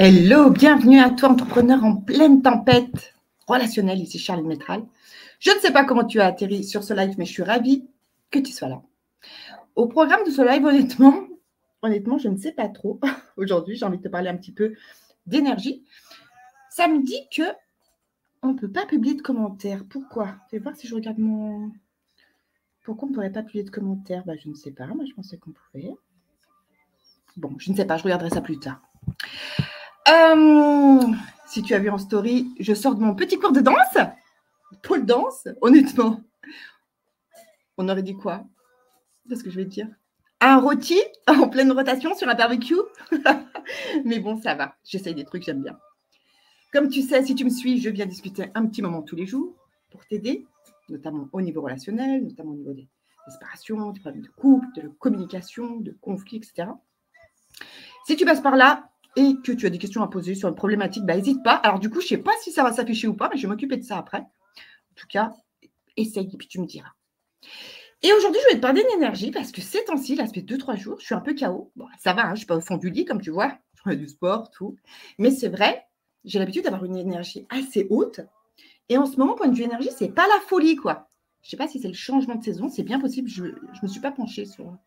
Hello, bienvenue à toi, entrepreneur en pleine tempête relationnelle. Ici Charline Métral. Je ne sais pas comment tu as atterri sur ce live, mais je suis ravie que tu sois là. Au programme de ce live, honnêtement, je ne sais pas trop. Aujourd'hui, j'ai envie de te parler un petit peu d'énergie. Ça me dit qu'on ne peut pas publier de commentaires. Pourquoi? Je vais voir si je regarde mon... Pourquoi on ne pourrait pas publier de commentaires? Je ne sais pas. Moi, je pensais qu'on pouvait. Bon, je ne sais pas. Je regarderai ça plus tard. Si tu as vu en story, je sors de mon petit cours de danse. Pole danse, honnêtement. On aurait dit quoi? Qu'est-ce que je vais te dire? Un rôti en pleine rotation sur un barbecue. Mais bon, ça va. J'essaye des trucs, j'aime bien. Comme tu sais, si tu me suis, je viens discuter un petit moment tous les jours pour t'aider, notamment au niveau relationnel, notamment au niveau des séparations, des problèmes de couple, de communication, de conflits, etc. Si tu passes par là et que tu as des questions à poser sur une problématique, n'hésite pas. Alors du coup, je ne sais pas si ça va s'afficher ou pas, mais je vais m'occuper de ça après. En tout cas, essaye et puis tu me diras. Et aujourd'hui, je vais te parler d'énergie parce que ces temps-ci, là, ça fait 2-3 jours, je suis un peu KO. Bon, ça va, je ne suis pas au fond du lit, comme tu vois. Je fais du sport, tout. Mais c'est vrai, j'ai l'habitude d'avoir une énergie assez haute. Et en ce moment, point de vue énergie, ce n'est pas la folie, quoi. Je ne sais pas si c'est le changement de saison, c'est bien possible. Je ne me suis pas penchée sur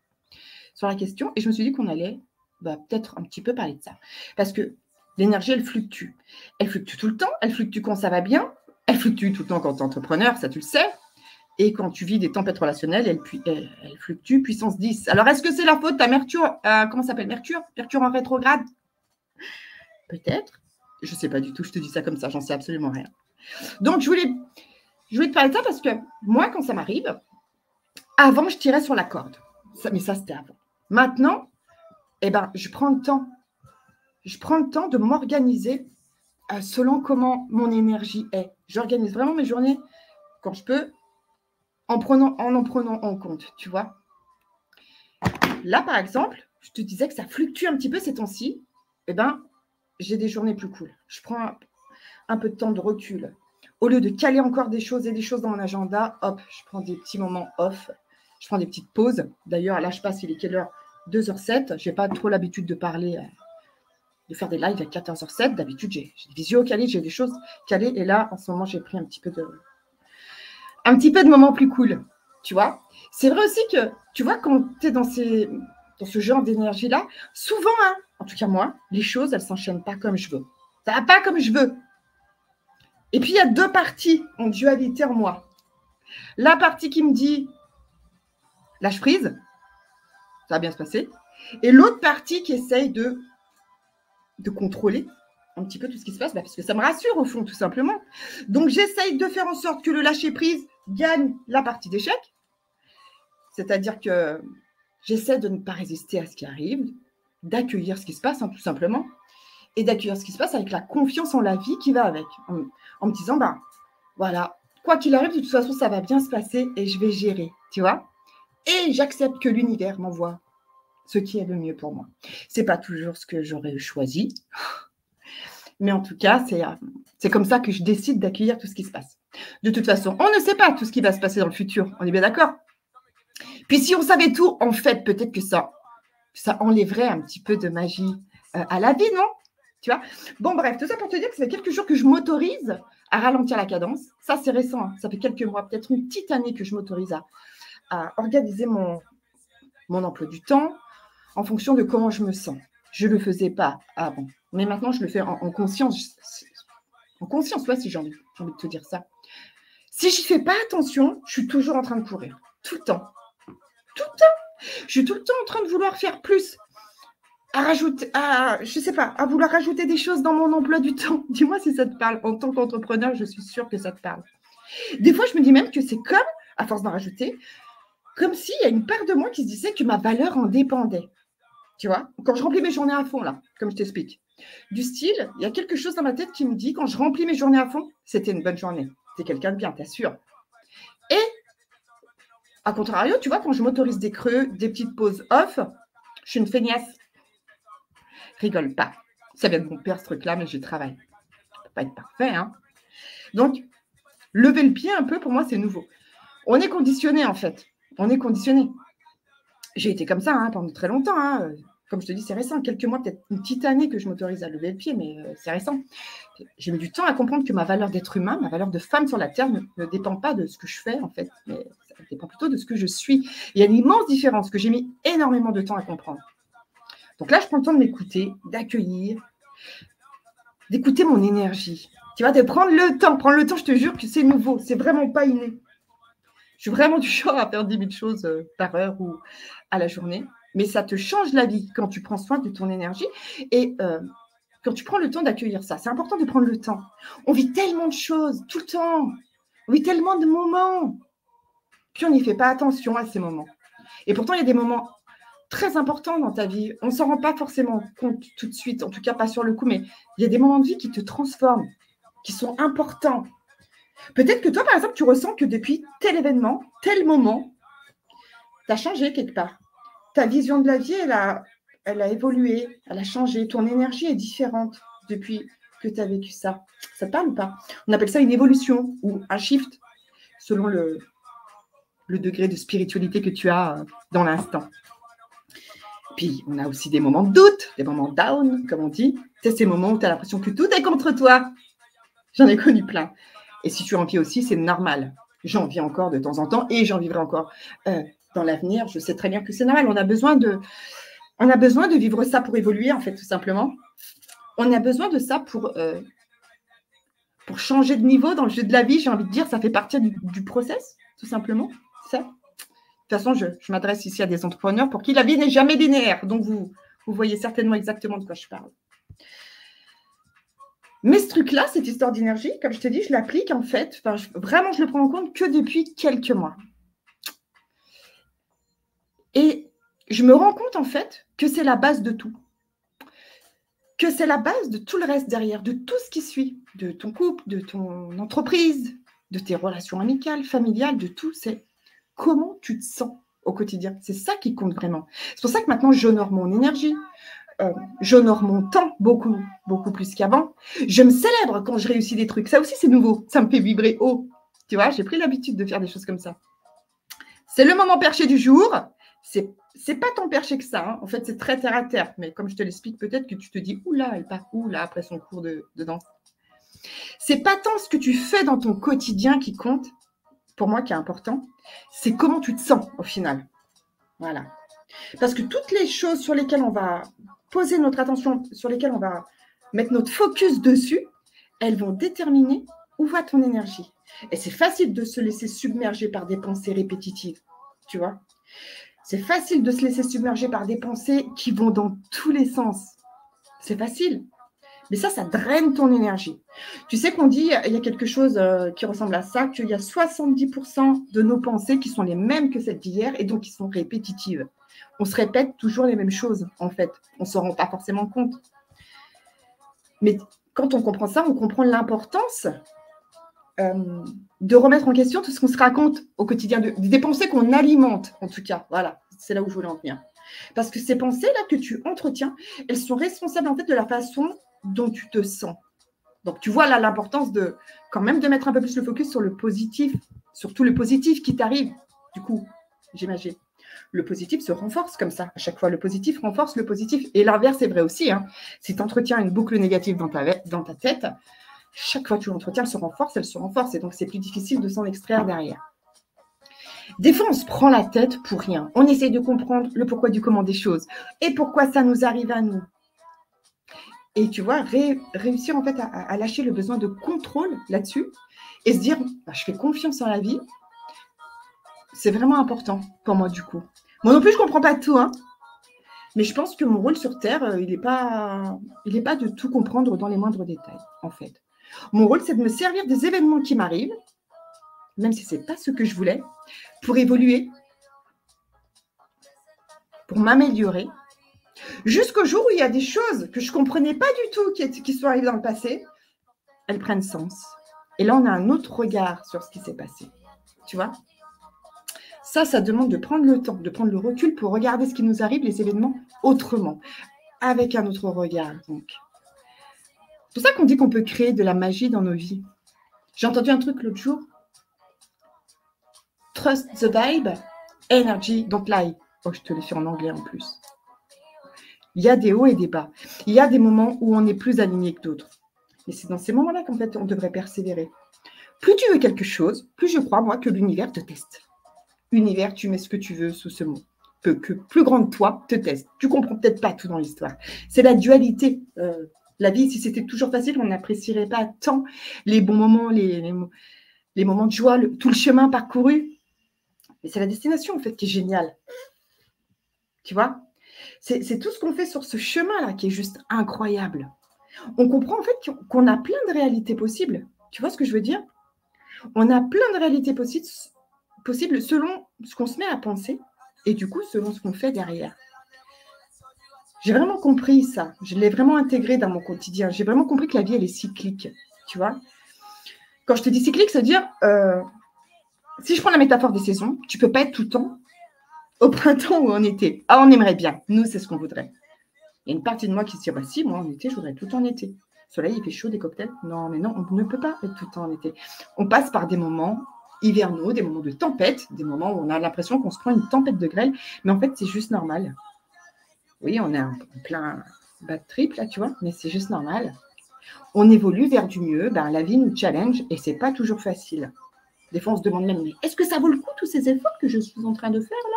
la question et je me suis dit qu'on allait peut-être un petit peu parler de ça. Parce que l'énergie, elle fluctue. Elle fluctue tout le temps, elle fluctue quand ça va bien, elle fluctue tout le temps quand tu es entrepreneur, ça tu le sais. Et quand tu vis des tempêtes relationnelles, elle fluctue puissance 10. Alors, est-ce que c'est la faute à Mercure? Comment ça s'appelle Mercure en rétrograde? Peut-être. Je ne sais pas du tout, je te dis ça comme ça, j'en sais absolument rien. Donc, je voulais te parler de ça parce que moi, quand ça m'arrive, avant, je tirais sur la corde. Mais ça, c'était avant. Maintenant, je prends le temps. Je prends le temps de m'organiser selon comment mon énergie est. J'organise vraiment mes journées quand je peux, en prenant en compte, tu vois. Là, par exemple, je te disais que ça fluctue un petit peu ces temps-ci. J'ai des journées plus cool. Je prends un peu de temps de recul. Au lieu de caler encore des choses dans mon agenda, hop, je prends des petits moments off. Je prends des petites pauses. D'ailleurs, là, je passe, il est quelle heure? 2h07. Je n'ai pas trop l'habitude de parler, de faire des lives à 14h07. D'habitude, j'ai des visios calées, j'ai des choses calées. Et là, en ce moment, j'ai pris un petit peu de moments plus cool. Tu vois? C'est vrai aussi que, tu vois, quand tu es dans ce genre d'énergie-là, souvent, en tout cas moi, les choses, elles ne s'enchaînent pas comme je veux. Ça ne va pas comme je veux. Et puis, il y a deux parties en dualité en moi. La partie qui me dit « lâche prise », ça va bien se passer. Et l'autre partie qui essaye de contrôler un petit peu tout ce qui se passe, parce que ça me rassure au fond, tout simplement. Donc, j'essaye de faire en sorte que le lâcher prise gagne la partie d'échec. C'est-à-dire que j'essaie de ne pas résister à ce qui arrive, d'accueillir ce qui se passe, tout simplement, et d'accueillir ce qui se passe avec la confiance en la vie qui va avec, en me disant, voilà, quoi qu'il arrive, de toute façon, ça va bien se passer et je vais gérer, tu vois. Et j'accepte que l'univers m'envoie ce qui est le mieux pour moi. C'est pas toujours ce que j'aurais choisi, mais en tout cas, c'est comme ça que je décide d'accueillir tout ce qui se passe. De toute façon, on ne sait pas tout ce qui va se passer dans le futur, on est bien d'accord? Puis si on savait tout, en fait, peut-être que ça enlèverait un petit peu de magie à la vie, non? Tu vois? Bon, bref, tout ça pour te dire que ça fait quelques jours que je m'autorise à ralentir la cadence. Ça, c'est récent, hein. Ça fait quelques mois, peut-être une petite année que je m'autorise à organiser mon emploi du temps en fonction de comment je me sens. Je ne le faisais pas avant, mais maintenant, je le fais en conscience. En conscience, ouais, si j'ai envie de te dire ça. Si je ne fais pas attention, je suis toujours en train de courir, tout le temps. Tout le temps. Je suis tout le temps en train de vouloir faire plus, à vouloir rajouter des choses dans mon emploi du temps. Dis-moi si ça te parle. En tant qu'entrepreneur, je suis sûre que ça te parle. Des fois, je me dis même que c'est comme, à force d'en rajouter, comme s'il y a une part de moi qui se disait que ma valeur en dépendait. Tu vois? Quand je remplis mes journées à fond, là, comme je t'explique. Du style, il y a quelque chose dans ma tête qui me dit, quand je remplis mes journées à fond, c'était une bonne journée. T'es quelqu'un de bien, t'assures. Et à contrario, tu vois, quand je m'autorise des creux, des petites pauses off, je suis une feignasse. Rigole pas. Ça vient de mon père, ce truc-là, mais je travaille. Ça ne peut pas être parfait, hein. Donc, lever le pied un peu, pour moi, c'est nouveau. On est conditionné, en fait. On est conditionné. J'ai été comme ça pendant très longtemps. Comme je te dis, c'est récent, quelques mois, peut-être une petite année que je m'autorise à lever le pied, mais c'est récent. J'ai mis du temps à comprendre que ma valeur d'être humain, ma valeur de femme sur la Terre ne dépend pas de ce que je fais, en fait, mais ça dépend plutôt de ce que je suis. Il y a une immense différence que j'ai mis énormément de temps à comprendre. Donc là, je prends le temps de m'écouter, d'accueillir, d'écouter mon énergie. Tu vois, de prendre le temps. Prendre le temps, je te jure que c'est nouveau. C'est vraiment pas inné. Je suis vraiment du genre à faire 10 000 choses par heure ou à la journée. Mais ça te change la vie quand tu prends soin de ton énergie et quand tu prends le temps d'accueillir ça. C'est important de prendre le temps. On vit tellement de choses tout le temps. On vit tellement de moments. Puis on n'y fait pas attention à ces moments. Et pourtant, il y a des moments très importants dans ta vie. On ne s'en rend pas forcément compte tout de suite, en tout cas pas sur le coup, mais il y a des moments de vie qui te transforment, qui sont importants. Peut-être que toi, par exemple, tu ressens que depuis tel événement, tel moment, tu as changé quelque part. Ta vision de la vie, elle a évolué, elle a changé. Ton énergie est différente depuis que tu as vécu ça. Ça te parle ou pas? On appelle ça une évolution ou un shift selon le degré de spiritualité que tu as dans l'instant. Puis, on a aussi des moments de doute, des moments down, comme on dit. C'est ces moments où tu as l'impression que tout est contre toi. J'en ai connu plein. Et si tu en vis aussi, c'est normal. J'en vis encore de temps en temps et j'en vivrai encore dans l'avenir. Je sais très bien que c'est normal. On a besoin de vivre ça pour évoluer, en fait, tout simplement. On a besoin de ça pour changer de niveau dans le jeu de la vie. J'ai envie de dire, ça fait partie du process, tout simplement. Ça. De toute façon, je m'adresse ici à des entrepreneurs pour qui la vie n'est jamais linéaire. Donc, vous voyez certainement exactement de quoi je parle. Mais ce truc-là, cette histoire d'énergie, comme je te dis, je l'applique en fait, vraiment, je le prends en compte que depuis quelques mois. Et je me rends compte en fait que c'est la base de tout. Que c'est la base de tout le reste derrière, de tout ce qui suit, de ton couple, de ton entreprise, de tes relations amicales, familiales, de tout. C'est comment tu te sens au quotidien. C'est ça qui compte vraiment. C'est pour ça que maintenant, j'honore mon énergie. J'honore mon temps beaucoup, beaucoup plus qu'avant. Je me célèbre quand je réussis des trucs. Ça aussi, c'est nouveau. Ça me fait vibrer haut. Tu vois, j'ai pris l'habitude de faire des choses comme ça. C'est le moment perché du jour. C'est pas tant perché que ça. Hein. En fait, c'est très terre à terre. Mais comme je te l'explique, peut-être que tu te dis, oula, elle part où là après son cours de danse. C'est pas tant ce que tu fais dans ton quotidien qui compte, pour moi, qui est important. C'est comment tu te sens au final. Voilà. Parce que toutes les choses sur lesquelles on va poser notre attention, sur lesquelles on va mettre notre focus dessus, elles vont déterminer où va ton énergie. Et c'est facile de se laisser submerger par des pensées répétitives, tu vois. C'est facile de se laisser submerger par des pensées qui vont dans tous les sens. C'est facile. Mais ça draine ton énergie. Tu sais qu'on dit, il y a quelque chose qui ressemble à ça, qu'il y a 70% de nos pensées qui sont les mêmes que celles d'hier et donc qui sont répétitives. On se répète toujours les mêmes choses, en fait. On ne s'en rend pas forcément compte. Mais quand on comprend ça, on comprend l'importance de remettre en question tout ce qu'on se raconte au quotidien, des pensées qu'on alimente, en tout cas. Voilà, c'est là où je voulais en venir. Parce que ces pensées-là que tu entretiens, elles sont responsables, en fait, de la façon dont tu te sens. Donc, tu vois là l'importance de, quand même, de mettre un peu plus le focus sur le positif, sur tout le positif qui t'arrive, du coup, j'imagine. Le positif se renforce comme ça. À chaque fois, le positif renforce le positif. Et l'inverse est vrai aussi. Hein. Si tu entretiens une boucle négative dans ta tête, chaque fois que tu l'entretiens, elle se renforce. Et donc, c'est plus difficile de s'en extraire derrière. Des fois, on se prend la tête pour rien. On essaie de comprendre le pourquoi du comment des choses. Et pourquoi ça nous arrive à nous. Et tu vois, réussir en fait à lâcher le besoin de contrôle là-dessus et se dire, je fais confiance en la vie. C'est vraiment important pour moi, du coup. Moi non plus, je ne comprends pas tout, hein. Mais je pense que mon rôle sur Terre, il n'est pas de tout comprendre dans les moindres détails, en fait. Mon rôle, c'est de me servir des événements qui m'arrivent, même si ce n'est pas ce que je voulais, pour évoluer, pour m'améliorer, jusqu'au jour où il y a des choses que je ne comprenais pas du tout qui sont arrivées dans le passé, elles prennent sens. Et là, on a un autre regard sur ce qui s'est passé. Tu vois ? Ça demande de prendre le temps, de prendre le recul pour regarder ce qui nous arrive, les événements, autrement, avec un autre regard. Donc, c'est pour ça qu'on dit qu'on peut créer de la magie dans nos vies. J'ai entendu un truc l'autre jour. Trust the vibe, energy don't lie. Oh, je te l'ai fait en anglais en plus. Il y a des hauts et des bas. Il y a des moments où on est plus aligné que d'autres. Mais c'est dans ces moments-là qu'en fait, on devrait persévérer. Plus tu veux quelque chose, plus je crois, moi, que l'univers te teste. Univers, tu mets ce que tu veux sous ce mot. Que plus grand que toi te teste. Tu comprends peut-être pas tout dans l'histoire. C'est la dualité. La vie, si c'était toujours facile, on n'apprécierait pas tant les bons moments, les moments de joie, tout le chemin parcouru. Mais c'est la destination, en fait, qui est géniale. Tu vois ? C'est tout ce qu'on fait sur ce chemin-là qui est juste incroyable. On comprend, en fait, qu'on a plein de réalités possibles. Tu vois ce que je veux dire ? On a plein de réalités possibles selon ce qu'on se met à penser et du coup, selon ce qu'on fait derrière. J'ai vraiment compris ça. Je l'ai vraiment intégré dans mon quotidien. J'ai vraiment compris que la vie, elle est cyclique. Tu vois ? Quand je te dis cyclique, c'est-à-dire, si je prends la métaphore des saisons, tu ne peux pas être tout le temps au printemps ou en été. Ah, on aimerait bien. Nous, c'est ce qu'on voudrait. Il y a une partie de moi qui se dit, bah si, moi, en été, je voudrais tout le temps en été. Le soleil, il fait chaud, des cocktails. Non, mais non, on ne peut pas être tout le temps en été. On passe par des moments hivernaux, des moments de tempête, des moments où on a l'impression qu'on se prend une tempête de grêle. Mais en fait, c'est juste normal. Oui, on est en plein bad trip, là, tu vois, mais c'est juste normal. On évolue vers du mieux. Ben, la vie nous challenge et ce n'est pas toujours facile. Des fois, on se demande même, mais est-ce que ça vaut le coup, tous ces efforts que je suis en train de faire, là ?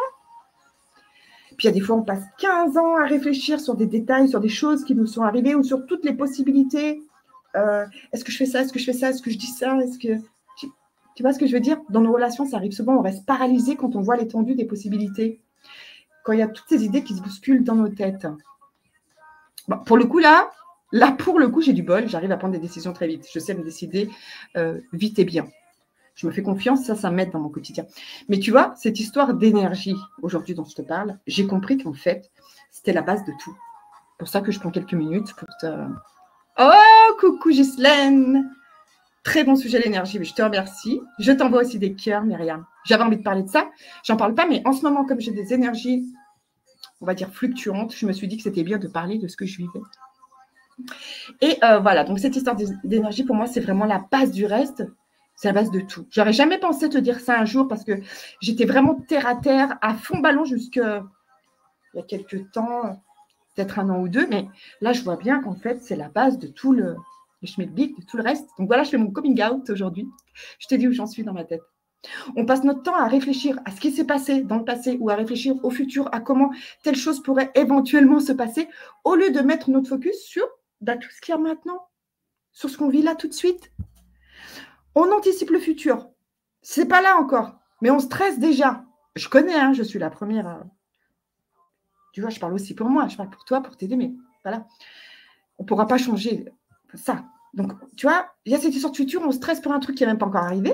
Puis, il y a des fois, on passe 15 ans à réfléchir sur des détails, sur des choses qui nous sont arrivées ou sur toutes les possibilités. Est-ce que je fais ça ? Est-ce que je fais ça ? Est-ce que je dis ça ? Est-ce que... Tu vois ce que je veux dire ? Dans nos relations, ça arrive souvent, on reste paralysé quand on voit l'étendue des possibilités. Quand il y a toutes ces idées qui se bousculent dans nos têtes. Bon, pour le coup, là, pour le coup, j'ai du bol. J'arrive à prendre des décisions très vite. Je sais me décider vite et bien. Je me fais confiance, ça m'aide dans mon quotidien. Mais tu vois, cette histoire d'énergie, aujourd'hui dont je te parle, j'ai compris qu'en fait, c'était la base de tout. C'est pour ça que je prends quelques minutes pour te... Oh, coucou Ghislaine! Très bon sujet, l'énergie, mais je te remercie. Je t'envoie aussi des cœurs, Myriam. J'avais envie de parler de ça. J'en parle pas, mais en ce moment, comme j'ai des énergies, on va dire fluctuantes, je me suis dit que c'était bien de parler de ce que je vivais. Et voilà, donc cette histoire d'énergie, pour moi, c'est vraiment la base du reste. C'est la base de tout. J'aurais jamais pensé te dire ça un jour parce que j'étais vraiment terre à terre, à fond ballon jusqu'à il y a quelques temps, peut-être 1 an ou 2. Mais là, je vois bien qu'en fait, c'est la base de tout le schmilblick, de tout le reste. Donc voilà, je fais mon coming out aujourd'hui. Je te dis où j'en suis dans ma tête. On passe notre temps à réfléchir à ce qui s'est passé dans le passé ou à réfléchir au futur, à comment telle chose pourrait éventuellement se passer, au lieu de mettre notre focus sur tout ce qu'il y a maintenant, sur ce qu'on vit là tout de suite. On anticipe le futur. C'est pas là encore, mais on stresse déjà. Je connais, hein, je suis la première. Tu vois, je parle aussi pour moi, je parle pour toi, pour t'aider, mais voilà. On ne pourra pas changer ça. Donc, tu vois, il y a cette histoire de futur, on stresse pour un truc qui n'est même pas encore arrivé.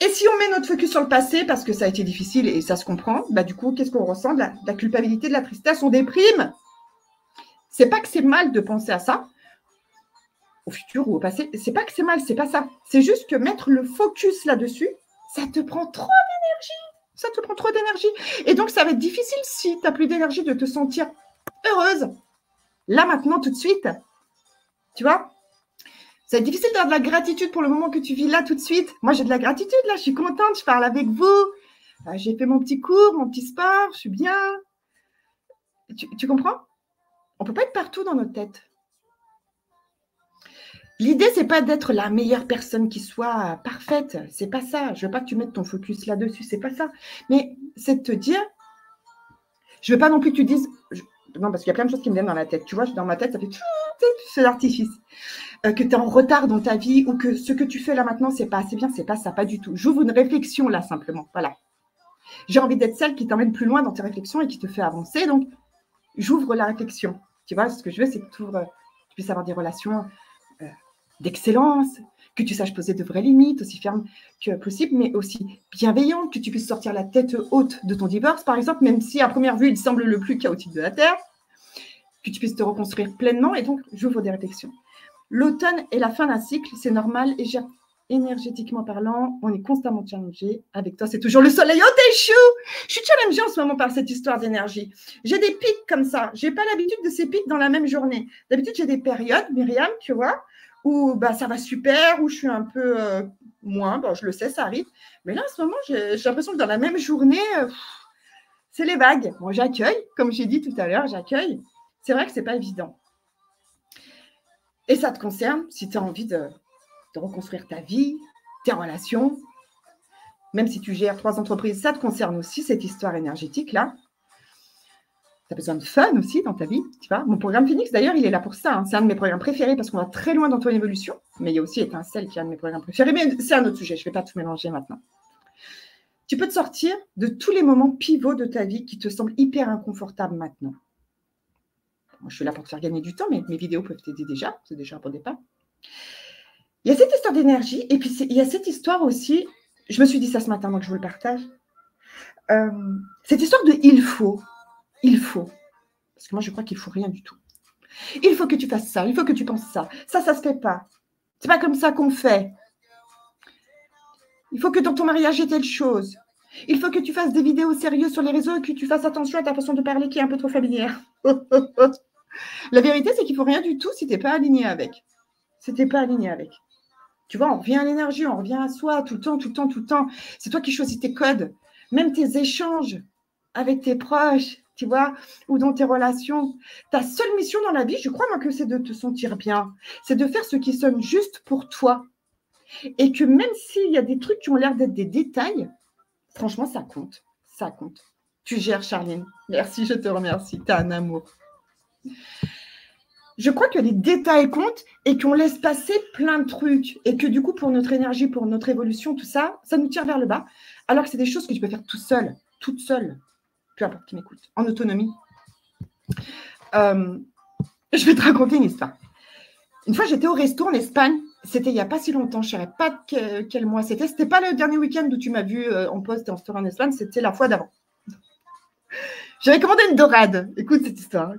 Et si on met notre focus sur le passé, parce que ça a été difficile et ça se comprend, bah du coup, qu'est-ce qu'on ressent ? De la culpabilité, de la tristesse, on déprime. C'est pas que c'est mal de penser à ça, au futur ou au passé. C'est pas que c'est mal, c'est pas ça. C'est juste que mettre le focus là-dessus, ça te prend trop d'énergie. Ça te prend trop d'énergie. Et donc, ça va être difficile si tu n'as plus d'énergie de te sentir heureuse. Là, maintenant, tout de suite. Tu vois ? Ça va être difficile d'avoir de la gratitude pour le moment que tu vis là, tout de suite. Moi, j'ai de la gratitude, là. Je suis contente, je parle avec vous. J'ai fait mon petit cours, mon petit sport. Je suis bien. Tu comprends ? On ne peut pas être partout dans notre tête. L'idée, c'est pas d'être la meilleure personne qui soit parfaite. C'est pas ça. Je veux pas que tu mettes ton focus là-dessus. C'est pas ça. Mais c'est de te dire, je veux pas non plus que tu dises, non, parce qu'il y a plein de choses qui me viennent dans la tête. Tu vois, dans ma tête, ça fait ce l'artifice. Que tu es en retard dans ta vie ou que ce que tu fais là maintenant, c'est pas assez bien. C'est pas ça, pas du tout. J'ouvre une réflexion là, simplement. Voilà. J'ai envie d'être celle qui t'emmène plus loin dans tes réflexions et qui te fait avancer. Donc, j'ouvre la réflexion. Tu vois, ce que je veux, c'est que tu puisses avoir des relations d'excellence, que tu saches poser de vraies limites, aussi fermes que possible, mais aussi bienveillantes, que tu puisses sortir la tête haute de ton divorce, par exemple, même si à première vue, il semble le plus chaotique de la Terre, que tu puisses te reconstruire pleinement. Et donc, j'ouvre des réflexions. L'automne est la fin d'un cycle, c'est normal, et énergétiquement parlant, on est constamment challengé. Avec toi, c'est toujours le soleil. Oh, t'es chou! Je suis challengée en ce moment par cette histoire d'énergie. J'ai des pics comme ça. Je n'ai pas l'habitude de ces pics dans la même journée. D'habitude, j'ai des périodes, Myriam, tu vois, où ça va super, où je suis un peu moins. Bon, je le sais, ça arrive. Mais là, en ce moment, j'ai l'impression que dans la même journée, c'est les vagues. Moi, j'accueille, comme j'ai dit tout à l'heure, j'accueille. C'est vrai que ce n'est pas évident. Et ça te concerne si tu as envie de reconstruire ta vie, tes relations. Même si tu gères 3 entreprises, ça te concerne aussi, cette histoire énergétique-là. Tu as besoin de fun aussi dans ta vie, tu vois. Mon programme Phoenix, d'ailleurs, il est là pour ça. Hein. C'est un de mes programmes préférés parce qu'on va très loin dans ton évolution. Mais il y a aussi Étincelle qui est un de mes programmes préférés. Mais c'est un autre sujet, je ne vais pas tout mélanger maintenant. Tu peux te sortir de tous les moments pivots de ta vie qui te semblent hyper inconfortables maintenant. Moi, je suis là pour te faire gagner du temps, mais mes vidéos peuvent t'aider déjà. C'est déjà un bon départ. Il y a cette histoire d'énergie et puis il y a cette histoire aussi, je me suis dit ça ce matin, donc je vous le partage. Cette histoire de il faut. Parce que moi, je crois qu'il ne faut rien du tout. Il faut que tu fasses ça, il faut que tu penses ça. Ça ne se fait pas. C'est pas comme ça qu'on fait. Il faut que dans ton mariage, il y ait telle chose. Il faut que tu fasses des vidéos sérieuses sur les réseaux et que tu fasses attention à ta façon de parler qui est un peu trop familière. La vérité, c'est qu'il ne faut rien du tout si tu n'es pas aligné avec. Si tu n'es pas aligné avec. Tu vois, on revient à l'énergie, on revient à soi tout le temps. C'est toi qui choisis tes codes. Même tes échanges avec tes proches, tu vois, ou dans tes relations. Ta seule mission dans la vie, je crois moi que c'est de te sentir bien. C'est de faire ce qui sonne juste pour toi. Et que même s'il y a des trucs qui ont l'air d'être des détails, franchement, ça compte. Ça compte. Tu gères, Charline. Merci, je te remercie. Tu as un amour. Je crois que les détails comptent et qu'on laisse passer plein de trucs. Et que du coup, pour notre énergie, pour notre évolution, tout ça, ça nous tire vers le bas. Alors que c'est des choses que tu peux faire tout seul, toute seule. Peu importe qui m'écoute, en autonomie. Je vais te raconter une histoire. Une fois, j'étais au resto en Espagne. C'était il n'y a pas si longtemps. Je ne savais pas quel mois c'était. Ce n'était pas le dernier week-end où tu m'as vu en poste et en story en Espagne. C'était la fois d'avant. J'avais commandé une dorade. Écoutez cette histoire.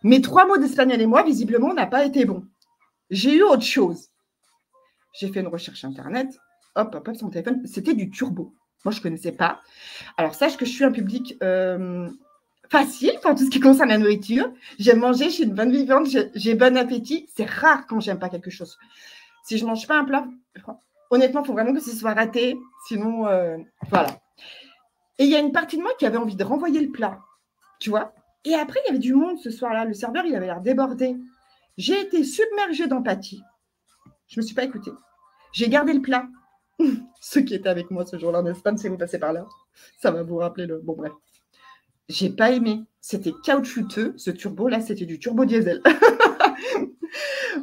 Mes 3 mots d'espagnol et moi, visiblement, n'a pas été bon. J'ai eu autre chose. J'ai fait une recherche Internet. Hop, sur mon téléphone. C'était du turbo. Moi, je ne connaissais pas. Alors, sache que je suis un public facile pour tout ce qui concerne la nourriture. J'aime manger, je suis une bonne vivante, j'ai bon appétit. C'est rare quand j'aime pas quelque chose. Si je ne mange pas un plat, honnêtement, il faut vraiment que ce soit raté. Sinon, voilà. Et il y a une partie de moi qui avait envie de renvoyer le plat, tu vois. Et après, il y avait du monde ce soir-là. Le serveur, il avait l'air débordé. J'ai été submergée d'empathie. Je ne me suis pas écoutée. J'ai gardé le plat. Ceux qui étaient avec moi ce jour-là en Espagne, si vous passez par là, ça va vous rappeler le... Bon, bref. J'ai pas aimé. C'était caoutchouteux. Ce turbo-là, c'était du turbo diesel.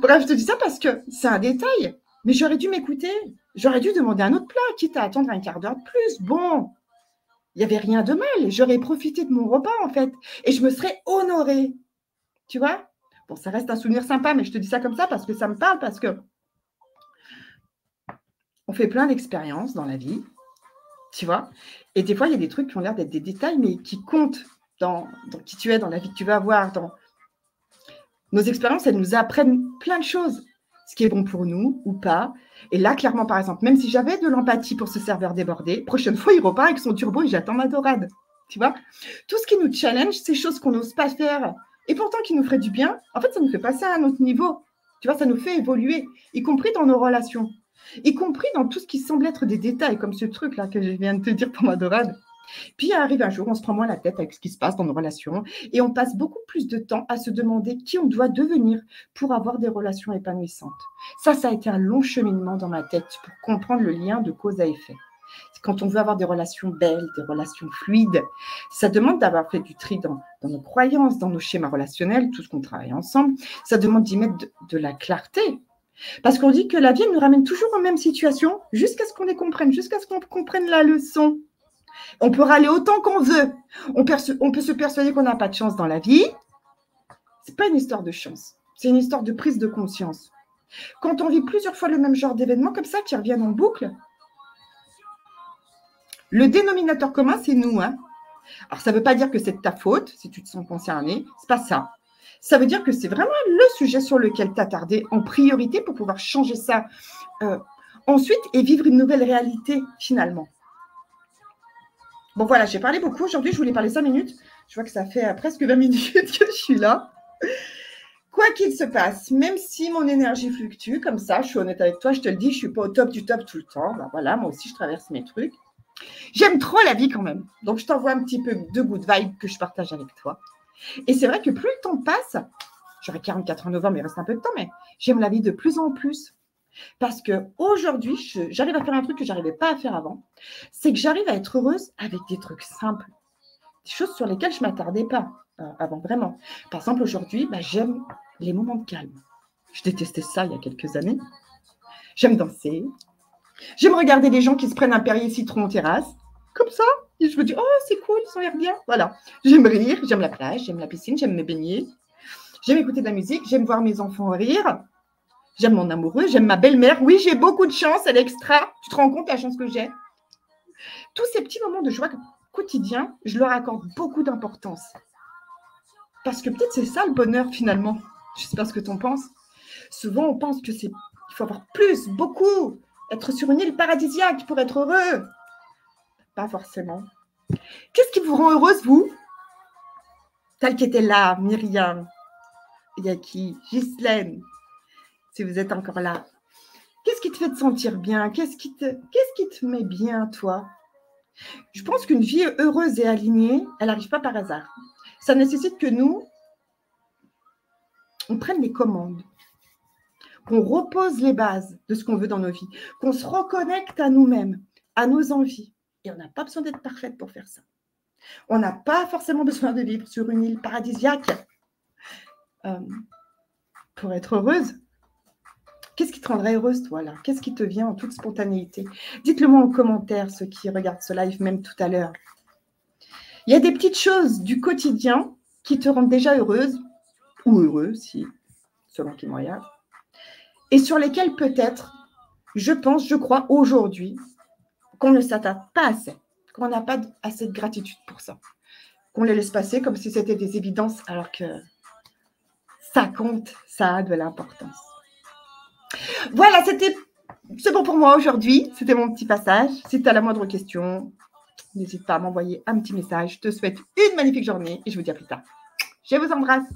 Bref, je te dis ça parce que c'est un détail. Mais j'aurais dû m'écouter. J'aurais dû demander un autre plat, quitte à attendre un quart d'heure de plus. Bon, il n'y avait rien de mal. J'aurais profité de mon repas, en fait. Et je me serais honorée. Tu vois? Bon, ça reste un souvenir sympa, mais je te dis ça comme ça parce que ça me parle, parce que on fait plein d'expériences dans la vie, tu vois. Et des fois, il y a des trucs qui ont l'air d'être des détails, mais qui comptent dans qui tu es, dans la vie que tu vas avoir. Dans... Nos expériences, elles nous apprennent plein de choses. Ce qui est bon pour nous ou pas. Et là, clairement, par exemple, même si j'avais de l'empathie pour ce serveur débordé, prochaine fois, il repart avec son turbo et j'attends ma dorade. Tu vois? Tout ce qui nous challenge, ces choses qu'on n'ose pas faire, et pourtant qui nous ferait du bien, en fait, ça nous fait passer à un autre niveau. Tu vois, ça nous fait évoluer, y compris dans nos relations. Y compris dans tout ce qui semble être des détails, comme ce truc-là que je viens de te dire pour ma dorade. Puis arrive un jour, on se prend moins la tête avec ce qui se passe dans nos relations et on passe beaucoup plus de temps à se demander qui on doit devenir pour avoir des relations épanouissantes. Ça a été un long cheminement dans ma tête pour comprendre le lien de cause à effet. Quand on veut avoir des relations belles, des relations fluides, ça demande d'avoir fait du tri dans nos croyances, dans nos schémas relationnels, tout ce qu'on travaille ensemble. Ça demande d'y mettre de la clarté. Parce qu'on dit que la vie nous ramène toujours aux mêmes situations jusqu'à ce qu'on les comprenne, jusqu'à ce qu'on comprenne la leçon. On peut râler autant qu'on veut. On peut se persuader qu'on n'a pas de chance dans la vie. Ce n'est pas une histoire de chance. C'est une histoire de prise de conscience. Quand on vit plusieurs fois le même genre d'événements comme ça qui reviennent en boucle, le dénominateur commun, c'est nous. Hein. Alors, ça ne veut pas dire que c'est de ta faute si tu te sens concerné. Ce n'est pas ça. Ça veut dire que c'est vraiment le sujet sur lequel t'attarder en priorité pour pouvoir changer ça ensuite et vivre une nouvelle réalité finalement. Bon, voilà, j'ai parlé beaucoup. Aujourd'hui, je voulais parler 5 minutes. Je vois que ça fait presque 20 minutes que je suis là. Quoi qu'il se passe, même si mon énergie fluctue, comme ça, je suis honnête avec toi, je te le dis, je ne suis pas au top du top tout le temps. Ben voilà, moi aussi, je traverse mes trucs. J'aime trop la vie quand même. Donc, je t'envoie un petit peu de good vibe que je partage avec toi. Et c'est vrai que plus le temps passe, j'aurai 44 en novembre, il reste un peu de temps, mais j'aime la vie de plus en plus. Parce qu'aujourd'hui, j'arrive à faire un truc que je n'arrivais pas à faire avant. C'est que j'arrive à être heureuse avec des trucs simples. Des choses sur lesquelles je ne m'attardais pas avant, vraiment. Par exemple, aujourd'hui, j'aime les moments de calme. Je détestais ça il y a quelques années. J'aime danser. J'aime regarder les gens qui se prennent un Perrier citron en terrasse. Comme ça. Et je me dis, oh, c'est cool, ils ont l'air bien. Voilà. J'aime rire, j'aime la plage, j'aime la piscine, j'aime me baigner. J'aime écouter de la musique, j'aime voir mes enfants rire. J'aime mon amoureux, j'aime ma belle-mère. Oui, j'ai beaucoup de chance, elle est extra. Tu te rends compte de la chance que j'ai? Tous ces petits moments de joie quotidien, je leur accorde beaucoup d'importance. Parce que peut-être c'est ça le bonheur finalement. Je ne sais pas ce que tu en penses. Souvent, on pense que il faut avoir plus, beaucoup, être sur une île paradisiaque pour être heureux. Pas forcément. Qu'est-ce qui vous rend heureuse, vous? Telle qu'était là, Myriam, Yaki, Ghislaine, si vous êtes encore là. Qu'est-ce qui te fait te sentir bien? Qu'est-ce qui te met bien, toi? Je pense qu'une vie heureuse et alignée, elle n'arrive pas par hasard. Ça nécessite que nous, on prenne les commandes, qu'on repose les bases de ce qu'on veut dans nos vies, qu'on se reconnecte à nous-mêmes, à nos envies. Et on n'a pas besoin d'être parfaite pour faire ça. On n'a pas forcément besoin de vivre sur une île paradisiaque pour être heureuse. Qu'est-ce qui te rendrait heureuse, toi, là? Qu'est-ce qui te vient en toute spontanéité? Dites-le moi en commentaire, ceux qui regardent ce live, même tout à l'heure. Il y a des petites choses du quotidien qui te rendent déjà heureuse, ou heureux, selon qui moyen, et sur lesquelles peut-être, je crois aujourd'hui, qu'on ne s'attarde pas assez, qu'on n'a pas assez de gratitude pour ça, qu'on les laisse passer comme si c'était des évidences, alors que ça compte, ça a de l'importance. Voilà, c'est bon pour moi aujourd'hui. C'était mon petit passage. Si tu as la moindre question, n'hésite pas à m'envoyer un petit message. Je te souhaite une magnifique journée et je vous dis à plus tard. Je vous embrasse.